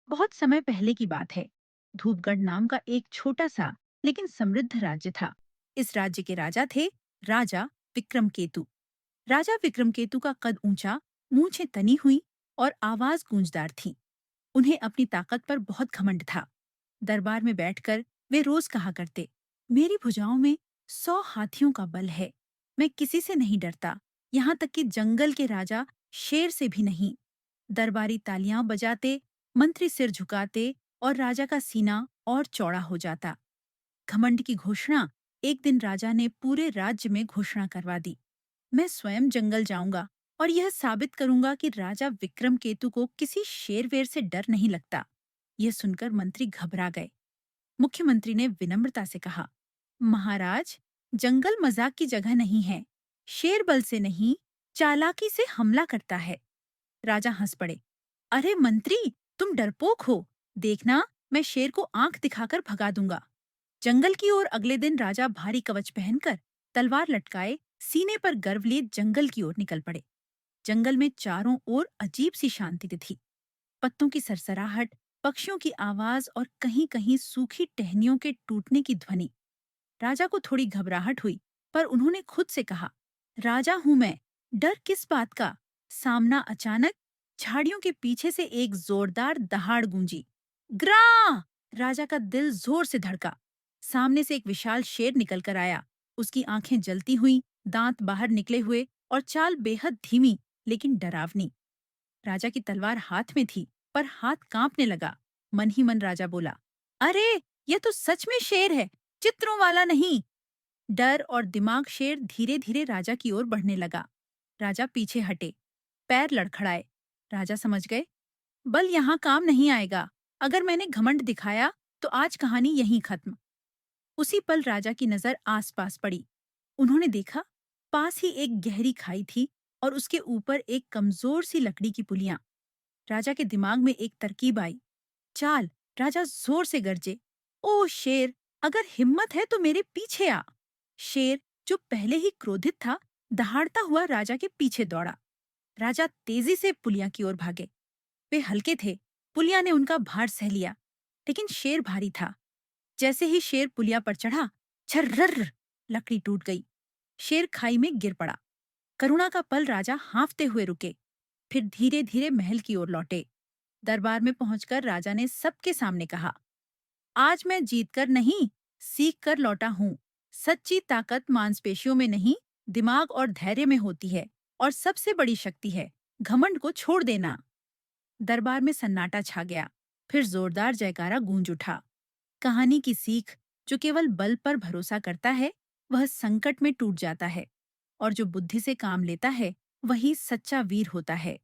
बहुत समय पहले की बात है। धूपगढ़ नाम का एक छोटा सा लेकिन समृद्ध राज्य था। इस राज्य के राजा थे राजा विक्रमकेतु। राजा विक्रमकेतु का कद ऊंचा, मूंछें तनी हुई और आवाज गूंजदार थी। उन्हें अपनी ताकत पर बहुत घमंड था। दरबार में बैठकर वे रोज कहा करते, मेरी भुजाओं में 100 हाथियों का बल है। मैं किसी से नहीं डरता, यहाँ तक कि जंगल के राजा शेर से भी नहीं। दरबारी तालियां बजाते, मंत्री सिर झुकाते और राजा का सीना और चौड़ा हो जाता। घमंड की घोषणा एक दिन राजा ने पूरे राज्य में घोषणा करवा दी। मैं स्वयं जंगल जाऊंगा और यह साबित करूंगा कि राजा विक्रम केतु को किसी शेर वेर से डर नहीं लगता। यह सुनकर मंत्री घबरा गए। मुख्यमंत्री ने विनम्रता से कहा, महाराज, जंगल मजाक की जगह नहीं है। शेर बल से नहीं, चालाकी से हमला करता है। राजा हंस पड़े। अरे मंत्री, तुम डरपोक हो। देखना, मैं शेर को आंख दिखाकर भगा दूंगा। जंगल की ओर अगले दिन राजा भारी कवच पहनकर, तलवार लटकाए, सीने पर गर्व लिए जंगल की ओर निकल पड़े। जंगल में चारों ओर अजीब सी शांति थी। पत्तों की सरसराहट, पक्षियों की आवाज और कहीं कहीं सूखी टहनियों के टूटने की ध्वनि। राजा को थोड़ी घबराहट हुई, पर उन्होंने खुद से कहा, राजा हूं मैं, डर किस बात का। सामना अचानक झाड़ियों के पीछे से एक जोरदार दहाड़ गूंजी। ग्रा! राजा का दिल जोर से धड़का। सामने से एक विशाल शेर निकल कर आया। उसकी आंखें जलती हुई, दांत बाहर निकले हुए और चाल बेहद धीमी लेकिन डरावनी। राजा की तलवार हाथ में थी, पर हाथ कांपने लगा। मन ही मन राजा बोला, अरे, यह तो सच में शेर है, चित्रों वाला नहीं। डर और दिमाग शेर धीरे धीरे राजा की ओर बढ़ने लगा। राजा पीछे हटे, पैर लड़खड़ाए। राजा समझ गए, बल यहाँ काम नहीं आएगा। अगर मैंने घमंड दिखाया तो आज कहानी यहीं खत्म। उसी पल राजा की नजर आसपास पड़ी। उन्होंने देखा, पास ही एक गहरी खाई थी और उसके ऊपर एक कमजोर सी लकड़ी की पुलियां। राजा के दिमाग में एक तरकीब आई। चाल! राजा जोर से गरजे, ओ शेर, अगर हिम्मत है तो मेरे पीछे आ। शेर, जो पहले ही क्रोधित था, दहाड़ता हुआ राजा के पीछे दौड़ा। राजा तेजी से पुलिया की ओर भागे। वे हल्के थे, पुलिया ने उनका भार सह लिया, लेकिन शेर भारी था। जैसे ही शेर पुलिया पर चढ़ा, छर्रर, लकड़ी टूट गई। शेर खाई में गिर पड़ा। करुणा का पल राजा हांफते हुए रुके, फिर धीरे धीरे महल की ओर लौटे। दरबार में पहुंचकर राजा ने सबके सामने कहा, आज मैं जीतकर नहीं, सीख कर लौटा हूं। सच्ची ताकत मांसपेशियों में नहीं, दिमाग और धैर्य में होती है। और सबसे बड़ी शक्ति है घमंड को छोड़ देना। दरबार में सन्नाटा छा गया। फिर जोरदार जयकारा गूंज उठा। कहानी की सीख, जो केवल बल पर भरोसा करता है, वह संकट में टूट जाता है, और जो बुद्धि से काम लेता है, वही सच्चा वीर होता है।